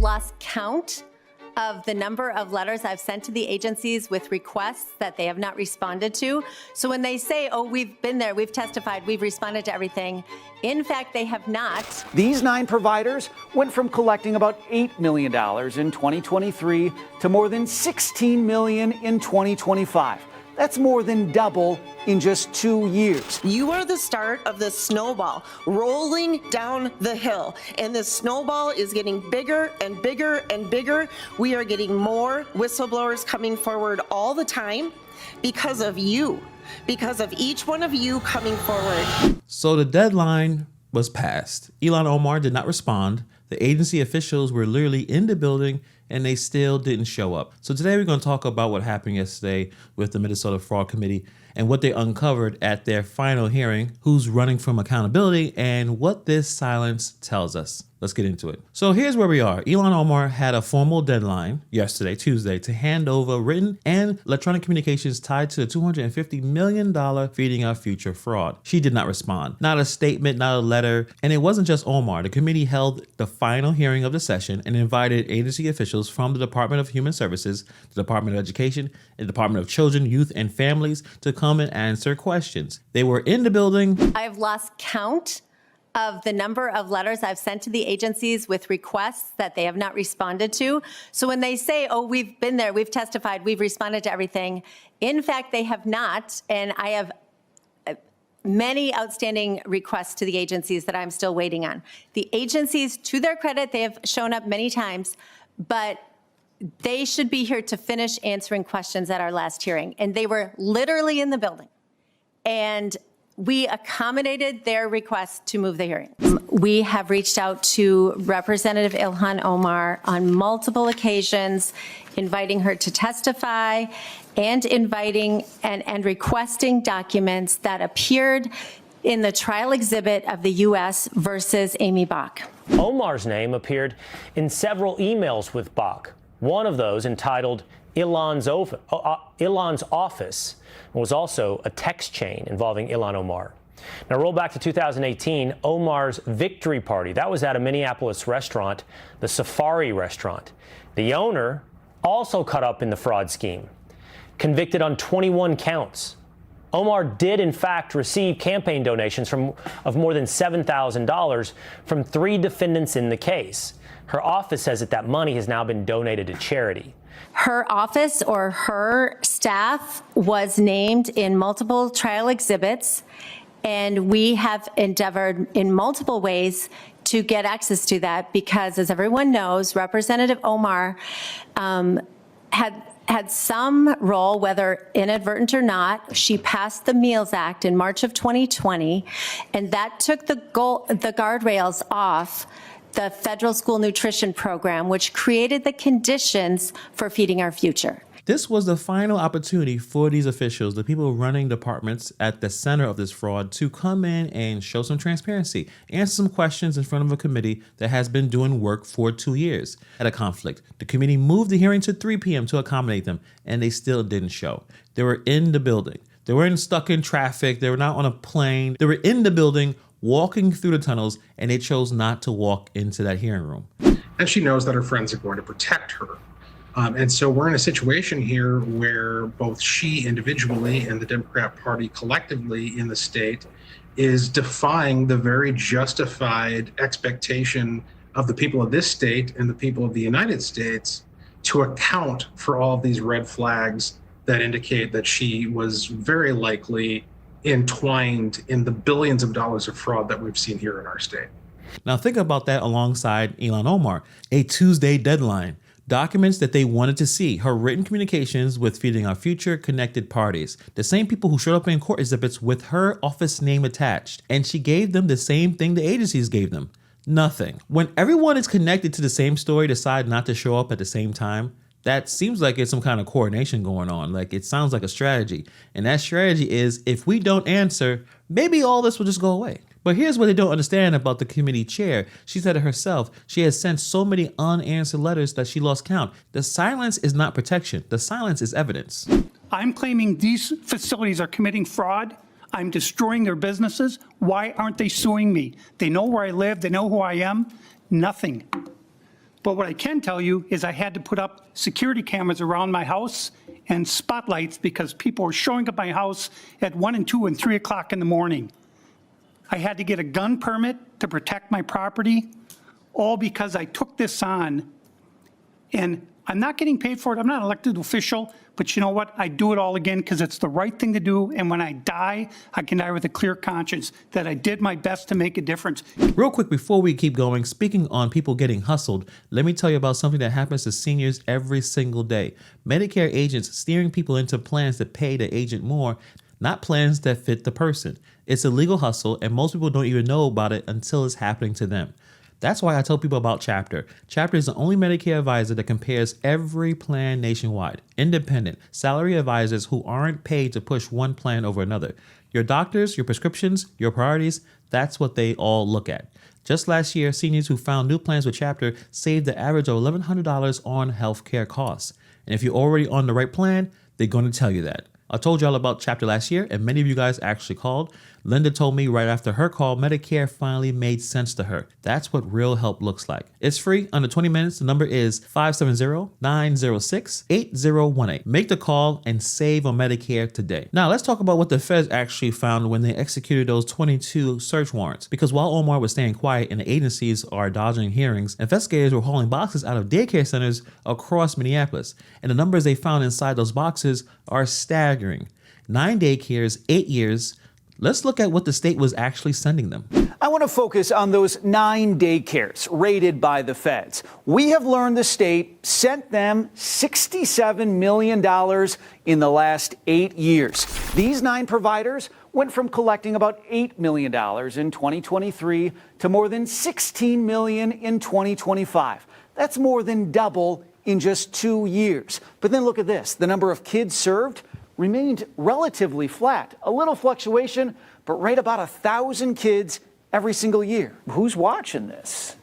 lost count of the number of letters I've sent to the agencies with requests that they have not responded to. So when they say, oh, we've been there, we've testified, we've responded to everything, in fact, they have not. These 9 providers went from collecting about $8 million in 2023 to more than $16 million in 2025. That's more than double in just 2 years. You are the start of the snowball rolling down the hill, and the snowball is getting bigger and bigger and bigger. We are getting more whistleblowers coming forward all the time because of you, because of each one of you coming forward. So the deadline was passed. Ilhan Omar did not respond. The agency officials were literally in the building and they still didn't show up. So today we're going to talk about what happened yesterday with the Minnesota Fraud Committee and what they uncovered at their final hearing, who's running from accountability, and what this silence tells us. Let's get into it. So here's where we are. Ilhan Omar had a formal deadline yesterday, Tuesday, to hand over written and electronic communications tied to the $250 million Feeding Our Future fraud. She did not respond. Not a statement, not a letter. And it wasn't just Omar. The committee held the final hearing of the session and invited agency officials from the Department of Human Services, the Department of Education, and the Department of Children, Youth, and Families to come and answer questions. They were in the building. I've lost count of the number of letters I've sent to the agencies with requests that they have not responded to. So when they say, oh, we've been there, we've testified, we've responded to everything, in fact, they have not. And I have many outstanding requests to the agencies that I'm still waiting on. The agencies, to their credit, they have shown up many times, but they should be here to finish answering questions at our last hearing. And they were literally in the building. And we accommodated their request to move the hearing. We have reached out to Representative Ilhan Omar on multiple occasions, inviting her to testify and inviting and requesting documents that appeared in the trial exhibit of the U.S. versus Amy Bach. Omar's name appeared in several emails with Bach. One of those, entitled Ilhan's Office, was also a text chain involving Ilhan Omar. Now roll back to 2018, Omar's victory party. That was at a Minneapolis restaurant, the Safari restaurant. The owner also caught up in the fraud scheme, convicted on 21 counts. Omar did, in fact, receive campaign donations of more than $7,000 from 3 defendants in the case. Her office says that money has now been donated to charity. Her office or her staff was named in multiple trial exhibits, and we have endeavored in multiple ways to get access to that because, as everyone knows, Representative Omar had some role, whether inadvertent or not. She passed the Meals Act in March of 2020, and that took the guardrails off the federal school nutrition program, which created the conditions for Feeding Our Future. This was the final opportunity for these officials, the people running departments at the center of this fraud, to come in and show some transparency, answer some questions in front of a committee that has been doing work for 2 years. At a conflict, the committee moved the hearing to 3 p.m. to accommodate them, and they still didn't show. They were in the building. They weren't stuck in traffic. They were not on a plane. They were in the building, walking through the tunnels, and they chose not to walk into that hearing room. And she knows that her friends are going to protect her. And so we're in a situation here where both she individually and the Democrat Party collectively in the state is defying the very justified expectation of the people of this state and the people of the United States to account for all of these red flags that indicate that she was very likely entwined in the billions of dollars of fraud that we've seen here in our state. Now think about that alongside Ilhan Omar, a Tuesday deadline. Documents that they wanted to see, her written communications with Feeding Our Future connected parties, the same people who showed up in court exhibits with her office name attached, and she gave them the same thing the agencies gave them, nothing. When everyone is connected to the same story decide not to show up at the same time, that seems like it's some kind of coordination going on. Like, it sounds like a strategy. And that strategy is, if we don't answer, maybe all this will just go away. But here's what they don't understand about the committee chair. She said it herself. She has sent so many unanswered letters that she lost count. The silence is not protection. The silence is evidence. I'm claiming these facilities are committing fraud. I'm destroying their businesses. Why aren't they suing me? They know where I live. They know who I am. Nothing. But what I can tell you is I had to put up security cameras around my house and spotlights because people were showing up at my house at 1 and 2 and 3 o'clock in the morning. I had to get a gun permit to protect my property, all because I took this on. And I'm not getting paid for it. I'm not an elected official, but you know what? I do it all again because it's the right thing to do. And when I die, I can die with a clear conscience that I did my best to make a difference. Real quick before we keep going, speaking on people getting hustled, let me tell you about something that happens to seniors every single day. Medicare agents steering people into plans that pay the agent more, not plans that fit the person. It's a legal hustle, and most people don't even know about it until it's happening to them. That's why I tell people about Chapter. Chapter is the only Medicare advisor that compares every plan nationwide. Independent, salary advisors who aren't paid to push one plan over another. Your doctors, your prescriptions, your priorities, that's what they all look at. Just last year, seniors who found new plans with Chapter saved the average of $1,100 on healthcare costs. And if you're already on the right plan, they're going to tell you that. I told y'all about Chapter last year, and many of you guys actually called. Linda told me right after her call, Medicare finally made sense to her. That's what real help looks like. It's free, under 20 minutes. The number is 570-906-8018. Make the call and save on Medicare today. Now, let's talk about what the feds actually found when they executed those 22 search warrants. Because while Omar was staying quiet and the agencies are dodging hearings, investigators were hauling boxes out of daycare centers across Minneapolis. And the numbers they found inside those boxes are staggering. 9 daycares, 8 years. Let's look at what the state was actually sending them. I want to focus on those 9 daycares raided by the feds. We have learned the state sent them $67 million in the last 8 years. These 9 providers went from collecting about $8 million in 2023 to more than $16 million in 2025. That's more than double in just 2 years. But then look at this. The number of kids served remained relatively flat. A little fluctuation, but right about 1,000 kids every single year. Who's watching this?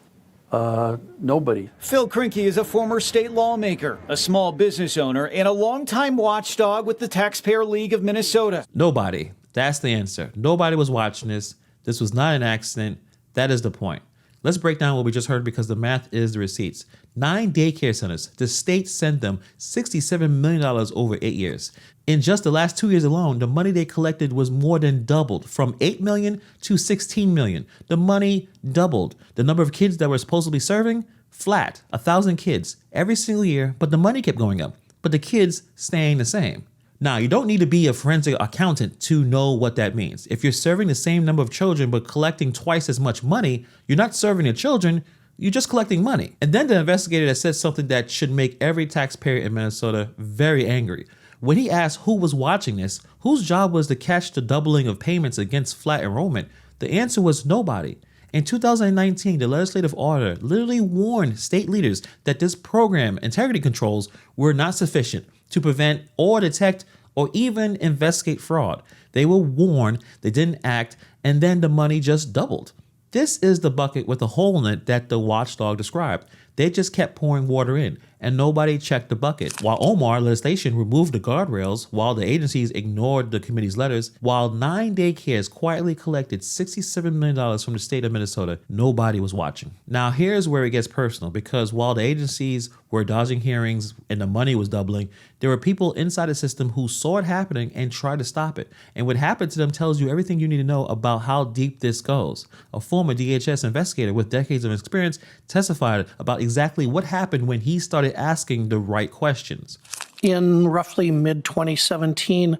Nobody. Phil Krinke is a former state lawmaker, a small business owner, and a longtime watchdog with the Taxpayer League of Minnesota. Nobody. That's the answer. Nobody was watching this. This was not an accident. That is the point. Let's break down what we just heard because the math is the receipts. 9 daycare centers. The state sent them $67 million over 8 years. In just the last 2 years alone, the money they collected was more than doubled, from $8 million to $16 million. The money doubled. The number of kids that were supposedly serving, flat, 1,000 kids every single year, but the money kept going up, but the kids staying the same. Now, you don't need to be a forensic accountant to know what that means. If you're serving the same number of children but collecting twice as much money, you're not serving the children, you're just collecting money. And then the investigator that said something that should make every taxpayer in Minnesota very angry. When he asked who was watching this, whose job was to catch the doubling of payments against flat enrollment, the answer was nobody. In 2019, the legislative order literally warned state leaders that this program integrity controls were not sufficient to prevent or detect or even investigate fraud. They were warned, they didn't act, and then the money just doubled. This is the bucket with a hole in it that the watchdog described. They just kept pouring water in, and nobody checked the bucket. While Omar legislation removed the guardrails, while the agencies ignored the committee's letters, while 9 daycares quietly collected $67 million from the state of Minnesota, nobody was watching. Now, here's where it gets personal, because while the agencies were dodging hearings and the money was doubling, there were people inside the system who saw it happening and tried to stop it. And what happened to them tells you everything you need to know about how deep this goes. A former DHS investigator with decades of experience testified about exactly what happened when he started asking the right questions. In roughly mid-2017,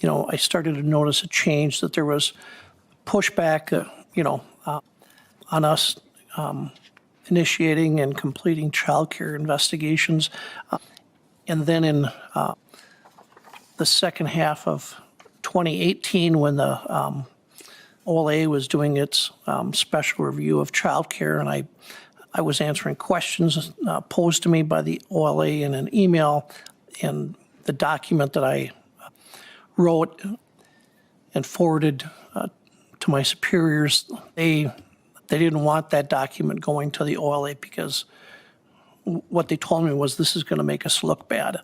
I started to notice a change, that there was pushback, on us initiating and completing childcare investigations. And then in the second half of 2018, when the OLA was doing its special review of childcare, and I was answering questions posed to me by the OLA in an email, and the document that I wrote and forwarded to my superiors, they didn't want that document going to the OLA because what they told me was, this is going to make us look bad.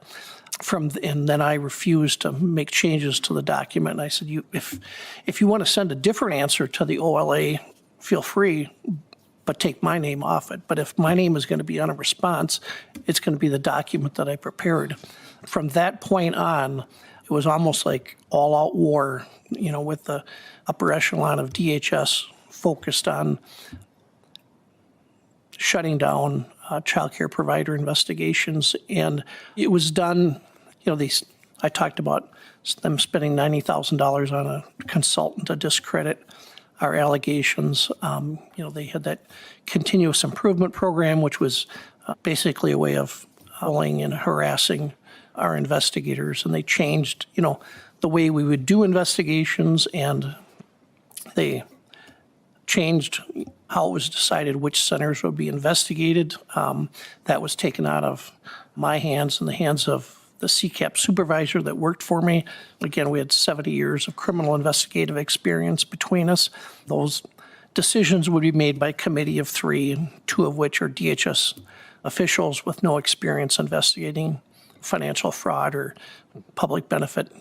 And then I refused to make changes to the document. And I said, if you want to send a different answer to the OLA, feel free, but take my name off it. But if my name is going to be on a response, it's going to be the document that I prepared. From that point on, it was almost like all-out war, with the upper echelon of DHS focused on shutting down child care provider investigations. And it was done, I talked about them spending $90,000 on a consultant to discredit our allegations. They had that continuous improvement program, which was basically a way of bullying and harassing our investigators. And they changed, the way we would do investigations, and they changed how it was decided which centers would be investigated. That was taken out of my hands and the hands of the CCAP supervisor that worked for me. Again, we had 70 years of criminal investigative experience between us. Those decisions would be made by a committee of 3, 2 of which are DHS officials with no experience investigating financial fraud or public benefit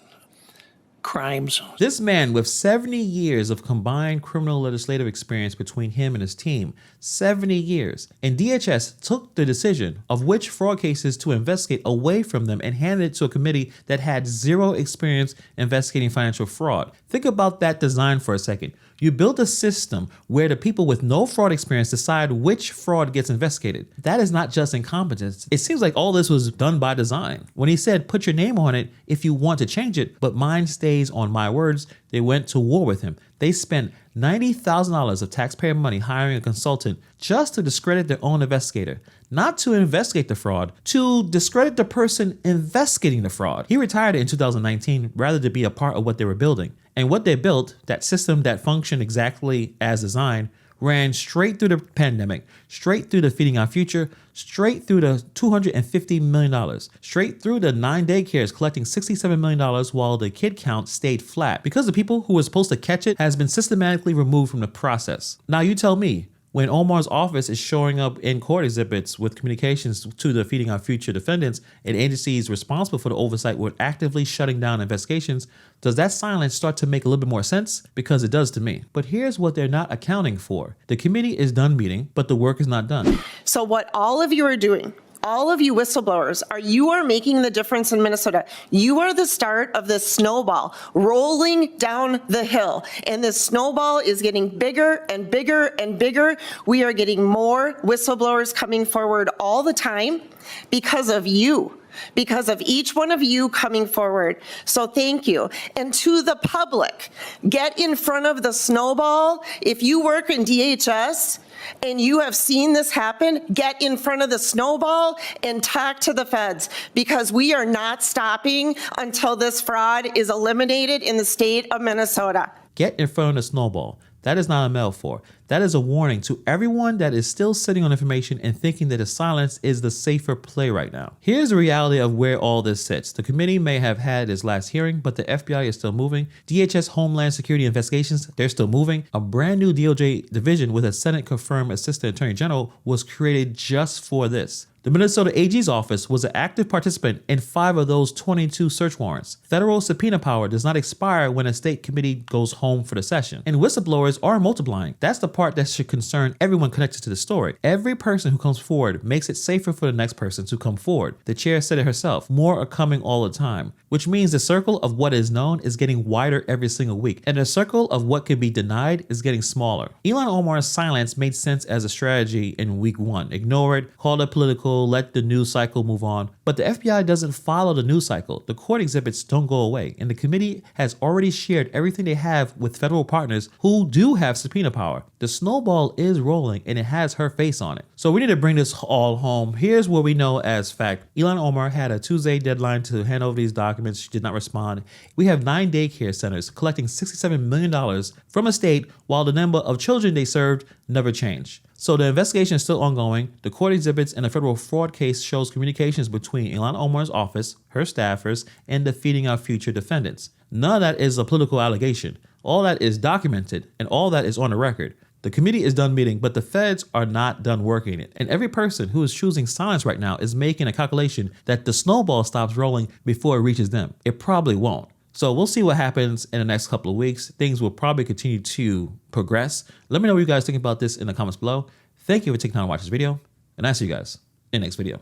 crimes. This man with 70 years of combined criminal legislative experience between him and his team, 70 years. And DHS took the decision of which fraud cases to investigate away from them and handed it to a committee that had zero experience investigating financial fraud. Think about that design for a second. You built a system where the people with no fraud experience decide which fraud gets investigated. That is not just incompetence. It seems like all this was done by design. When he said, put your name on it if you want to change it, but mine stays on my words, they went to war with him. They spent $90,000 of taxpayer money hiring a consultant just to discredit their own investigator. Not to investigate the fraud, to discredit the person investigating the fraud. He retired in 2019 rather than be a part of what they were building. And what they built, that system that functioned exactly as designed, ran straight through the pandemic, straight through the Feeding Our Future, straight through the $250 million, straight through the 9 daycares collecting $67 million while the kid count stayed flat because the people who were supposed to catch it has been systematically removed from the process. Now you tell me, when Omar's office is showing up in court exhibits with communications to the Feeding Our Future defendants and agencies responsible for the oversight were actively shutting down investigations, does that silence start to make a little bit more sense? Because it does to me. But here's what they're not accounting for. The committee is done meeting, but the work is not done. So what all of you are doing, all of you whistleblowers, you are making the difference in Minnesota. You are the start of this snowball rolling down the hill. And this snowball is getting bigger and bigger and bigger. We are getting more whistleblowers coming forward all the time because of you. Because of each one of you coming forward. So thank you. And to the public, get in front of the snowball. If you work in DHS and you have seen this happen, get in front of the snowball and talk to the feds, because we are not stopping until this fraud is eliminated in the state of Minnesota. Get in front of the snowball. That is not a metaphor. That is a warning to everyone that is still sitting on information and thinking that the silence is the safer play right now. Here's the reality of where all this sits. The committee may have had its last hearing, but the FBI is still moving. DHS Homeland Security investigations, they're still moving. A brand new DOJ division with a Senate-confirmed Assistant Attorney General was created just for this. The Minnesota AG's office was an active participant in 5 of those 22 search warrants. Federal subpoena power does not expire when a state committee goes home for the session. And whistleblowers are multiplying. That's the part that should concern everyone connected to the story. Every person who comes forward makes it safer for the next person to come forward. The chair said it herself. More are coming all the time, which means the circle of what is known is getting wider every single week. And the circle of what could be denied is getting smaller. Ilhan Omar's silence made sense as a strategy in week 1. Ignore it, call it political, let the news cycle move on. But the FBI doesn't follow the news cycle. The court exhibits don't go away. And the committee has already shared everything they have with federal partners who do have subpoena power. The snowball is rolling and it has her face on it. So we need to bring this all home. Here's what we know as fact. Ilhan Omar had a Tuesday deadline to hand over these documents. She did not respond. We have 9 daycare centers collecting $67 million from a state while the number of children they served never changed. So the investigation is still ongoing. The court exhibits and a federal fraud case shows communications between Ilhan Omar's office, her staffers, and the Feeding Our Future defendants. None of that is a political allegation. All that is documented and all that is on the record. The committee is done meeting, but the feds are not done working it. And every person who is choosing silence right now is making a calculation that the snowball stops rolling before it reaches them. It probably won't. So we'll see what happens in the next couple of weeks. Things will probably continue to progress. Let me know what you guys think about this in the comments below. Thank you for taking time to watch this video, and I'll see you guys in the next video.